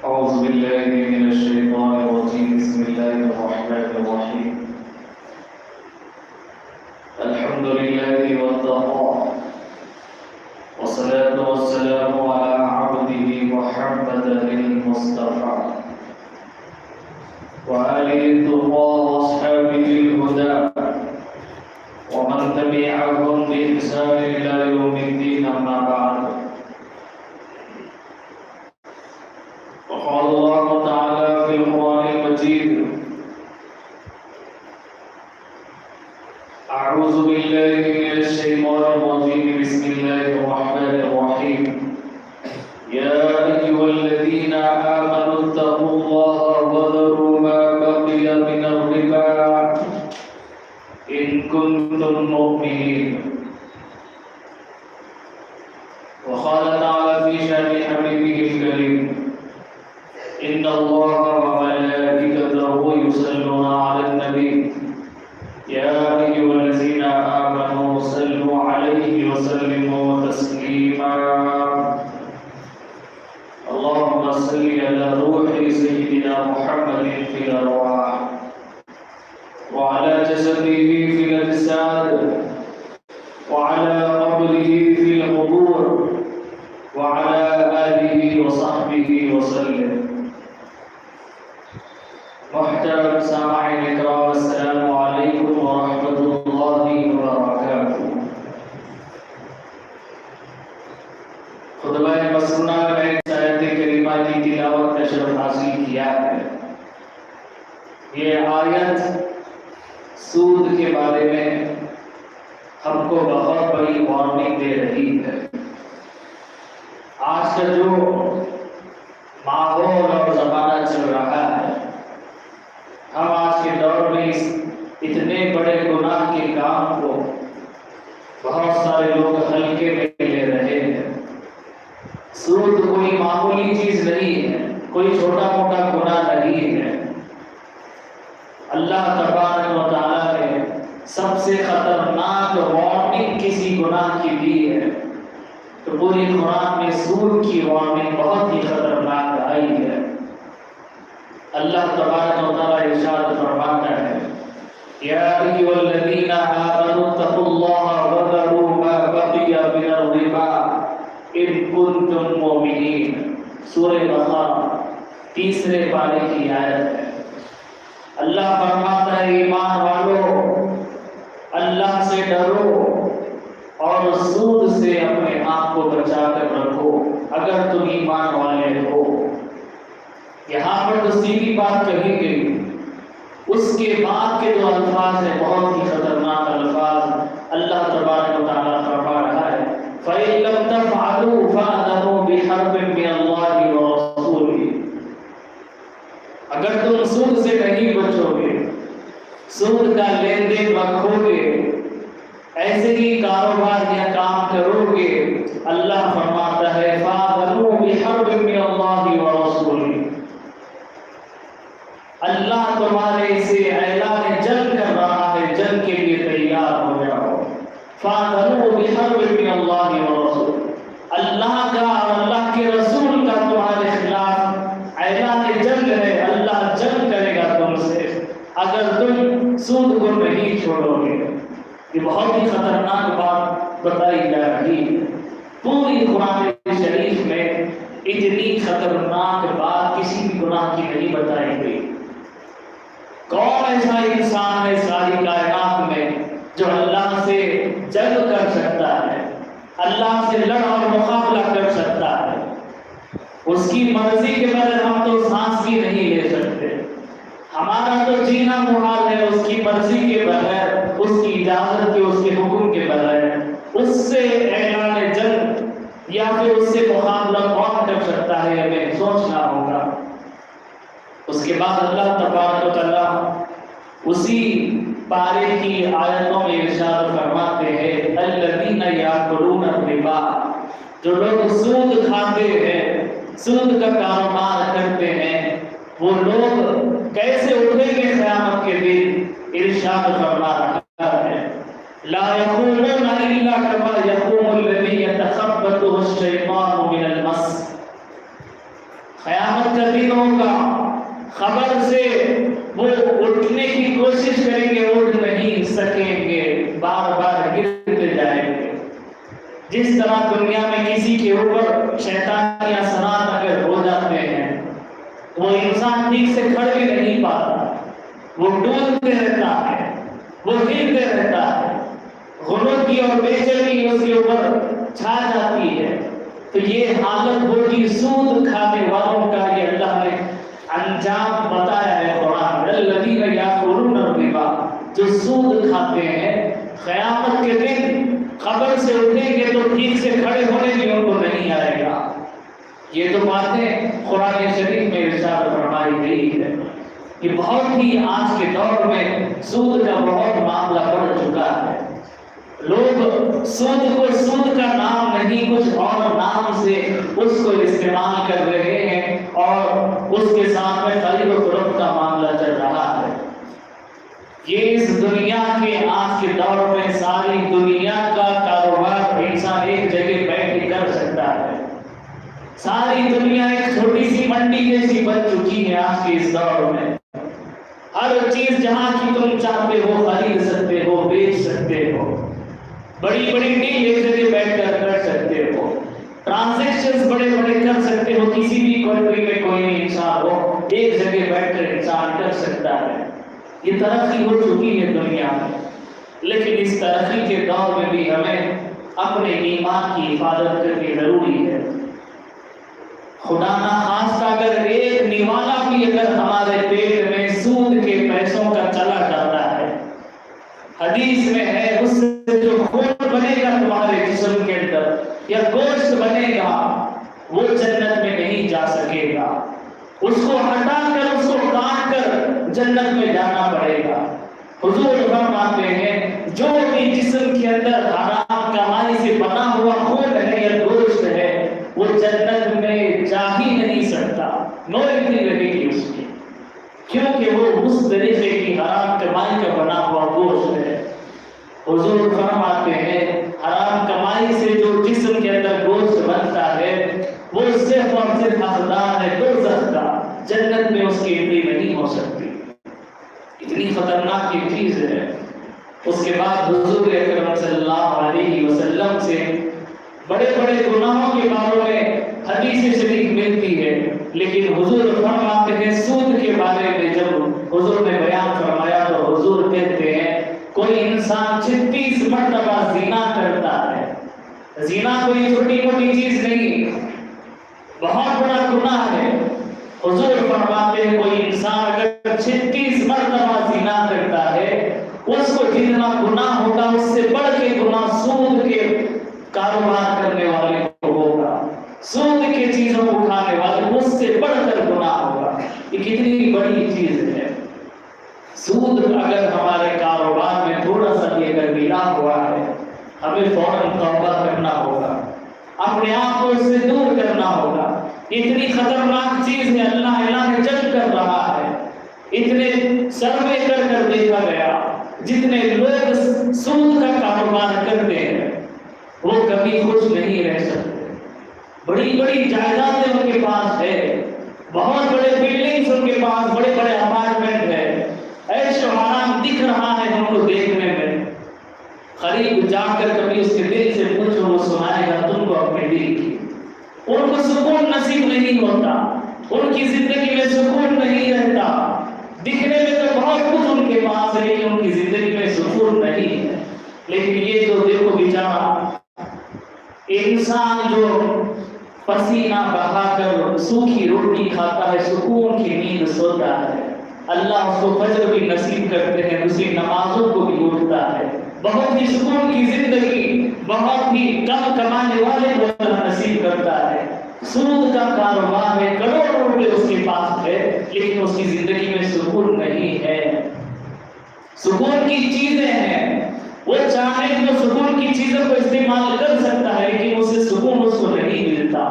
أعوذ بالله من الشيطان الرجيم بسم الله الرحمن الرحيم الحمد لله وكفى والصلاة والسلام على عبده محمد المصطفى وآله التقى وأصحابه الهدى ومن تبعهم بإحسان إلى يوم الدين أما بعد وقال الله تعالى في القرآن المجيد أعوذ بالله من الشيطان الرجيم بسم الله الرحمن الرحيم يا أيها الذين آمنوا اتقوا الله وذروا ما بقي من الربا إن كنتم مؤمنين وقال تعالى في شأن حبيبه الكريم إن الله وملائكته يصلون على النبي يا أيها الذين آمنوا صلوا عليه وسلموا تسليما اللهم صل على روح سيدنا محمد في الأرواح وعلى جسده في الأجساد وعلى قبره في القبور وعلى آله وصحبه وسلم. محترم سامعین اکرام السلام علیکم ورحمۃ اللہ وبرکاتہ. خطبہ مسنونہ میں ایک آیت کریمہ کی تلاوت کا شرف حاصل کیا ہے. یہ آیت سود کے بارے میں ہم کو بہت بڑی وارننگ دے رہی ہے. آج کا جو ماحول اور زمانہ چل رہا ہے، ہم آج کے دور میں اتنے بڑے گناہ کے کام کو بہت سارے لوگ ہلکے میں لے رہے ہیں. سود کوئی معمولی چیز نہیں ہے، کوئی چھوٹا موٹا گناہ نہیں ہے. اللہ تبارک و تعالیٰ نے سب سے خطرناک وارننگ کسی گناہ کی دی ہے تو پوری قرآن میں سود کی وارننگ بہت ہی خطرناک آئی ہے. اللہ تبارک و تعالیٰ ارشاد فرماتا ہے یا ایھا الذین آمنوا اتقوا اللہ وذروا ما بقی من الربا ان کنتم مؤمنین. سورہ بقرہ تیسرے پارے کی آیت ہے. اللہ فرماتا ہے ایمان والو اللہ سے ڈرو اور سود سے اپنے آپ کو بچا کر رکھو اگر تم ایمان والے ہو. یہاں پر تو سیدھی بات کہی گئی، اس کے بعد کے جو الفاظ ہیں بہت ہی خطرناک الفاظ. اللہ تبارک و تعالیٰ فرما رہا ہے فَإِن لَّمْ تَفْعَلُوا فَأْذَنُوا بِحَرْبٍ مِّنَ اللَّهِ وَرَسُولِهِ. اگر تم سود سے نہیں بچو گے، سود کا لین دین رکھو گے، ایسے ہی کاروبار یا کام کرو گے، اللہ فرماتا ہے فَأْذَنُوا بِحَرْبٍ مِّنَ اللَّهِ وَرَسُولِهِ. اللہ تمہارے سے اعلان جنگ کر رہا ہے، جنگ کے لیے تیار ہو جاؤ. فَأْذَنُوا بِحَرْبٍ مِّنَ اللَّهِ وَرَسُولِهِ. اللہ کا اور اللہ کے رسول کا تمہارے خلاف اعلان جنگ ہے. اللہ جنگ کرے گا تم سے اگر تم سود کو نہیں چھوڑو گے. یہ بہت ہی خطرناک بات بتائی جا رہی ہے. پوری قرآن شریف میں اتنی خطرناک بات کسی بھی گناہ کی نہیں بتائی گئی. کون ایسا انسان ہے ساری کائنات میں جو اللہ سے جنگ کر سکتا ہے، اللہ سے لڑ اور مقابلہ کر سکتا ہے؟ اس کی مرضی کے بغیر ہم تو سانس بھی نہیں لے سکتے. ہمارا تو جینا محال ہے اس کی مرضی کے بغیر، اس کی اجازت کے، اس کے حکم کے بغیر. اس سے اعلان جنگ یا پھر اس سے مقابلہ کون کر سکتا ہے؟ ہمیں سوچنا ہوگا. اس کے بعد اللہ تبارک و تعالیٰ اسی پارے کی آیتوں میں ارشاد فرماتے ہیں الذین یاکلون الربا. جو لوگ سود کھاتے ہیں، سود کا کاروبار کرتے ہیں، وہ لوگ کیسے اٹھیں گے قیامت کے دن؟ ارشاد فرما رہا ہے لا يقومون الا كما يقوم الذي يتخبطه الشيطان من المس. قیامت کا دن ہوگا، خبر سے وہ اٹھنے کی کوشش کریں گے، اٹھ نہیں سکیں گے، بار بار گرتے جائیں گے۔ جس طرح دنیا میں کسی کے اوپر شیطانی اثرات اگر ہو جاتے ہیں، وہ انسان ٹھیک سے کھڑ بھی نہیں پاتا، وہ ڈولتے رہتا ہے، وہ ہلتے رہتا ہے، غنودگی اور بے چینی اس کے اوپر چھا جاتی ہے، تو یہ حالت ہوگی سود کھانے والوں کا۔ یہ اللہ نے انجام بتایا ہے قرآن میں، الذین یاکلون الربا، جو سود کھاتے ہیں قیامت کے دن قبر سے اٹھیں گے تو ٹھیک سے کھڑے ہونے بھی ان کو نہیں آئے گا۔ یہ تو باتیں قرآن شریف میں ارشاد فرمائی گئی ہے۔ یہ بہت ہی آج کے دور میں سود کا بہت معاملہ بڑھ چکا ہے۔ لوگ سود کو سود کا نام نہیں، کچھ اور نام سے اس کو استعمال کر رہے ہیں اور اس کے ساتھ میں خرید و فروخت کا معاملہ چل رہا ہے۔ یہ اس دنیا کے آج کے دور میں ساری دنیا کا کاروبار انسان ایک جگہ بیٹھ کے کر سکتا ہے۔ ساری دنیا ایک چھوٹی سی منڈی جیسی بن چکی ہے آج کے اس دور میں۔ ہر چیز جہاں کی تم چاہتے ہو خرید سکتے ہو، بیچ سکتے ہو، بڑی بڑی ڈیل ایک جگہ بیٹھ کر سکتے ہو، ٹرانزیکشنز بڑے بڑے کر سکتے ہو، کسی بھی کنٹری میں کوئی بھی انسان ہو ایک جگہ بیٹھ کر انسان کر سکتا ہے۔ یہ ترقی ہو چکی ہے دنیا میں، لیکن اس ترقی کے دور میں بھی ہمیں اپنے ایمان کی حفاظت کرنی ضروری ہے۔ خدا نہ خواستہ اگر ایک نوالا بھی اگر ہمارے پیٹ میں سود کے پیسوں کا چلا جاتا ہے، حدیث میں ہے اس سے جو خون بنے گا تمہارے جسم کے اندر یا گوشت بنے گا وہ جنت میں نہیں جا سکے گا، اس کو ہٹا کر اس کو کاٹ کر جنت میں جانا پڑے گا۔ حضور فرماتے ہیں جو بھی جسم کے اندر حرام کمائی سے بنا ہوا خون ہے یا گوشت ہے وہ جنت میں جا ہی نہیں سکتا، نو انٹری رہے گی اس کی، کیونکہ وہ اس طریقے کی حرام کمائی کا بنا ہوا گوشت ہے۔ حضور فرماتے ہیں حرام کمائی سے جو جسم کے اندر گوشت بنتا ہے وہ صرف اور صرف حقدار ہے دوزخ کا، جنت میں اس کی انٹری نہیں ہو سکتی۔ اتنی خطرناک یہ چیز ہے۔ اس کے بعد حضور اکرم صلی اللہ علیہ وسلم سے بڑے بڑے گناہوں کے بارے میں حدیث شریف ملتی ہے، لیکن حضور فرماتے ہیں سود کے بارے میں جب حضور نے بیان فرمایا تو حضور کہتے ہیں کوئی انسان 36 مرتبہ زنا کرتا ہے۔ زنا کوئی چھوٹی موٹی چیز نہیں، بہت بڑا گناہ ہے۔ حضور فرماتے ہیں کوئی انسان اگر 36 مرتبہ زنا کرتا ہے اس کو جتنا گناہ ہوگا اس سے بڑھ کے گناہ سود کے کاروبار کرنے والے کو ہوگا، سود کے چیزوں کو کھانے والے اس سے بڑھ کر گناہ ہوگا۔ یہ کتنی بڑی چیز ہے۔ سود اگر ہمارے کاروبار میں تھوڑا سا بھی اگر ملا ہوا ہے ہمیں فوراً توبہ کرنا ہوگا، اپنے آپ کو اس سے دور کرنا ہوگا۔ اتنی خطرناک چیز ہے، اللہ اعلان جلد کر رہا ہے۔ اتنے سروے کر کر دیکھا گیا جتنے لوگ سود کا کاروبار کرتے ہیں وہ کبھی خوش نہیں رہ سکتے۔ بڑی بڑی جائیدادیں ان کے پاس ہے، بہت بڑے بلڈنگز ان کے پاس، بڑے بڑے اپارٹمنٹ ہے، عیش و آرام دکھ رہا ہے ان کو دیکھنے میں۔ قریب جا کر کبھی اس کے دل سے پوچھو وہ سنائے گا تم کو اپنے دل کی۔ ان کو سکون نصیب نہیں ہوتا، ان کی زندگی میں سکون نہیں رہتا۔ دکھنے میں تو بہت کچھ ان کے پاس ہے لیکن ان کی زندگی میں سکون نہیں ہے۔ لیکن یہ جو دیکھو بیچارہ انسان جو پسینہ بہا کر سوکھی روٹی کھاتا ہے، سکون کی نیند سوتا ہے، اللہ اس کو فجر بھی نصیب کرتے ہیں، دوسری نمازوں کو بھی اٹھتا ہے، بہت ہی سکون کی زندگی بہت ہی کم کمانے والے کو اللہ نصیب کرتا ہے۔ سود کا کاروبار ہے، کروڑوں روپے اس کے پاس ہے لیکن اس کی زندگی میں سکون نہیں ہے۔ سکون کی چیزیں ہیں، وہ چاہے تو سکون کی چیزوں کو استعمال کر سکتا ہے لیکن اسے سکون اس کو نہیں ملتا۔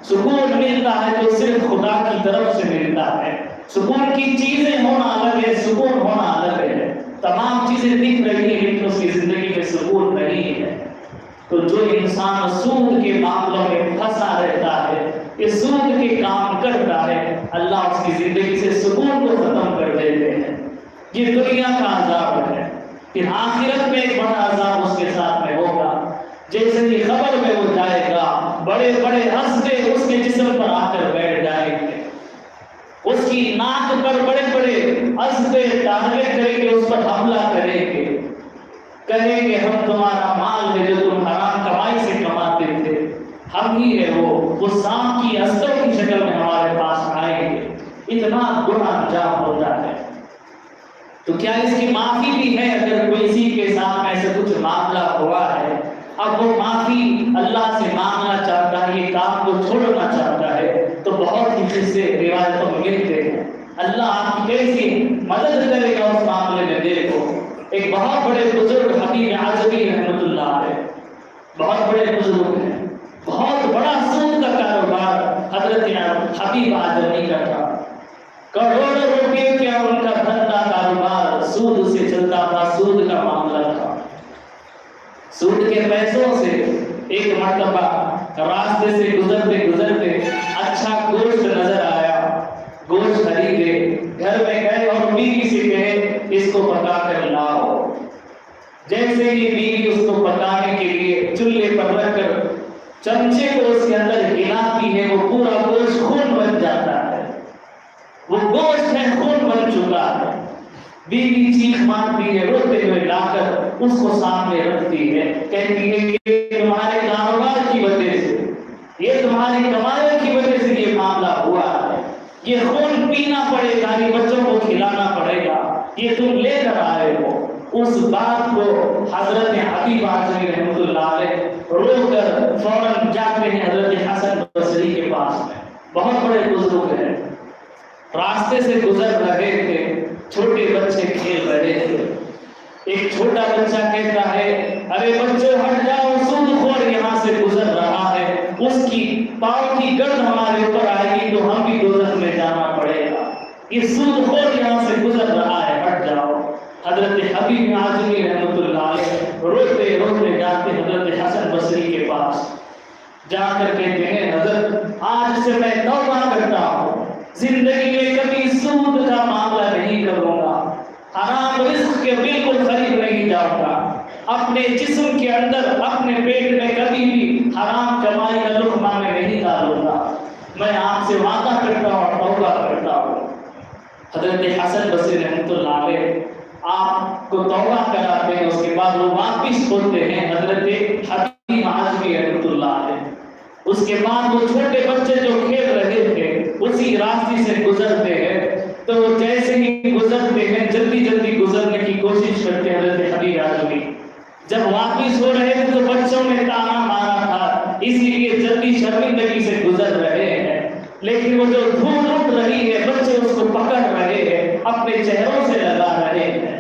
سکون ملتا ہے تو صرف خدا کی طرف سے ملتا ہے۔ سکون کی چیزیں ہونا الگ ہے، سکون ہونا الگ ہے۔ تمام چیزیں دکھ رہی ہیں لیکن اس کی زندگی میں سکون نہیں ہے۔ تو جو انسان سود کے معاملوں میں پھنسا رہتا ہے، یہ سود کے کام کرتا ہے اللہ اس کی زندگی سے سکون کو ختم کر دیتے ہیں۔ یہ دنیا کا عذاب ہے، پھر آخرت میں ایک بڑا عذاب اس کے ساتھ میں ہوگا۔ جیسے ہی خبر میں وہ جائے گا، بڑے بڑے ہنستے اس کے جسم پر آ کر بیٹھ جائیں گے، اس کی ناک پر بڑے بڑے ہنستے ٹانگے کریں گے، اس پر حملہ کریں گے، کہیں گے ہم تمہارا مال ہے جو تم حرام کمائی سے کماتے تھے، ہم ہی ہے وہ سانپ کی ہستوں کی شکل میں ہمارے پاس آئیں گے۔ اتنا برا انجام ہوتا ہے۔ تو کیا اس کی معافی بھی ہے؟ اگر کسی کے ساتھ ایسا کچھ معاملہ ہوا ہے، اب وہ معافی اللہ سے مانگنا چاہتا ہے، یہ کام کو چھوڑنا چاہتا ہے، تو بہت ہی قصے روایتوں میں ملتے ہیں۔ اللہ آپ کی کیسی مدد کرے گا اس معاملے میں؟ دیکھو، ایک بہت بڑے بزرگ حبیب اعظمی رحمۃ اللہ علیہ، بہت بڑے بزرگ ہیں، بہت بڑا سود کا کاروبار حضرت حبیب اعظمی کا تھا، کروڑوں روپے کا ان کا دھندا کاروبار سود سے چلتا تھا، سود کا معاملہ تھا۔ سود کے پیسوں سے ایک مرتبہ راستے سے گزرتے گزرتے اچھا گوشت نظر آیا، گوشت خریدے، گھر میں گئے اور بیوی سے کہے اس کو پکا کر لاؤ۔ جیسے ہی بیوی اس کو پکانے کے لیے چولہے پر رکھ کر چمچے کو اس کے اندر ہلاتی ہے، وہ پورا گوشت خون بن جاتا ہے، وہ گوشت ہے خون بن چکا ہے۔ بیوی چیخ مارتی ہے، روتے ہوئے لا کر اس کو سامنے رکھتی ہے، کہتی ہے کہ یہ تمہارے کاروبار کی وجہ سے، یہ تمہاری کمائی کی وجہ سے یہ معاملہ ہوا ہے، یہ خون پینا پڑے گا، یہ بچوں کو کھلانا پڑے گا، یہ تم لے کر آئے ہو۔ اس بات کو حضرت حبیب اعظمی رحمۃ اللہ علیہ رو کر فوراً جاتے ہیں حضرت حسن بصری کے پاس میں، بہت بڑے بزرگ ہیں، راستے سے گزر رہے تھے، چھوٹے بچے کھیل رہے تھے، ایک چھوٹا بچہ کہتا ہے ارے بچوں ہٹ جاؤ، سود خور یہاں سے گزر رہا ہے، اس کی پاؤں کی گرد ہمارے اوپر آئے گی تو ہم بھی دوزخ میں جانا پڑے گا، یہ سود خور یہاں سے گزر رہا ہے، ہٹ جاؤ۔ حضرت حبیب اعظمی رحمۃ اللہ علیہ روتے روتے جاتے حضرت حسن بصری کے پاس، جا کر کہتے ہیں حضرت آج سے میں توبہ کرتا ہوں، زندگی میں کبھی سود کا معاملہ نہیں کروں گا، حرام رزق کے بالکل قریب نہیں جاؤں گا، اپنے جسم کے اندر اپنے پیٹ میں کبھی بھی حرام کمائی کا لقمہ میں نہیں ڈالوں گا، میں آپ سے وعدہ کرتا ہوں اور توبہ کرتا ہوں۔ حضرت حسن بصری رحمۃ اللہ علیہ آپ کو توبہ کراتے ہیں، اس کے بعد وہ واپس ہوتے ہیں حضرت حبیب اعظمی رحمۃ اللہ علیہ۔ اس کے بعد وہ چھوٹے بچے جو کھیل رہے تھے اسی راستے سے گزرتے ہیں، تو وہ جیسے ہی گزرتے ہیں جلدی جلدی گزرنے کی کوشش کرتے ہیں حضرت حبیب اعظمی، جب واپس ہو رہے تھے تو بچوں نے تانا مارا تھا، اسی لیے جلدی شرمندگی سے گزر رہے ہیں، لیکن وہ جو دھول اٹھ رہی ہے بچے اس کو پکڑ رہے ہیں، اپنے چہروں سے لگا رہے ہیں۔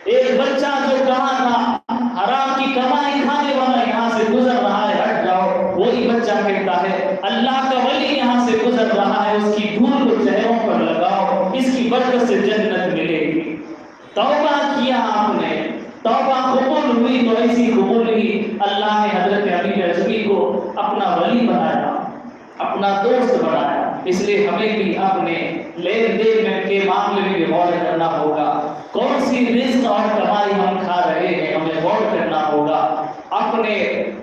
ایک بچہ جو کہا تھا حرام کی کمائی کھانے والا یہاں سے گزر رہا ہے، ہٹ جاؤ، وہی بچہ کہتا ہے اللہ کا ولی یہاں سے گزر رہا ہے، اس کی دھول کو چہروں پر لگاؤ، اس کی برکت سے جنت ملے گی۔ توبہ کیا آپ نے، توبہ قبول ہوئی تو ایسی قبول ہوئی اللہ نے حضرت حبیب اعظمی کو اپنا ولی بنایا، اپنا دوست بنایا۔ اس لیے ہمیں بھی اپنے لین دین میں کے معاملے میں بھی غور کرنا ہوگا، کون سی رزق اور کمائی ہم کھا رہے ہیں، ہمیں غور کرنا ہوگا، اپنے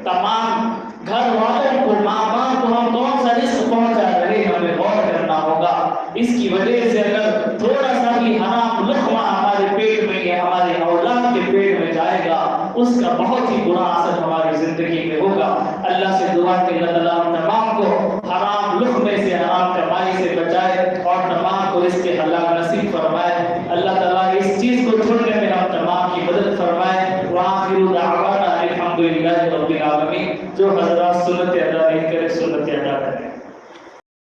تمام گھر والوں کو، ماں باپ کو ہم کون سا رزق پہنچا رہے ہیں، ہمیں غور کرنا ہوگا۔ اس کی وجہ سے اگر تھوڑا سا بھی حرام لقمہ ہمارے پیٹ میں یا ہمارے اولاد کے پیٹ میں جائے گا، اس کا بہت ہی برا اثر ہماری زندگی میں ہوگا۔ اللہ سے دعا کہ اللہ تعالیٰ ہم تمام کو حرام لقمے سے، حرام کمائی سے بچائے اور تمام کو اس کے حلال نصیب فرمائے۔ اللہ تعالیٰ اس چیز کو چھوڑنے میں ہم تمام کی مدد فرمائے۔ وآخر دعوانا الحمدللہ رب العالمین۔ جو حضرات سنت ادا نہیں کرے سنت ادا کرے۔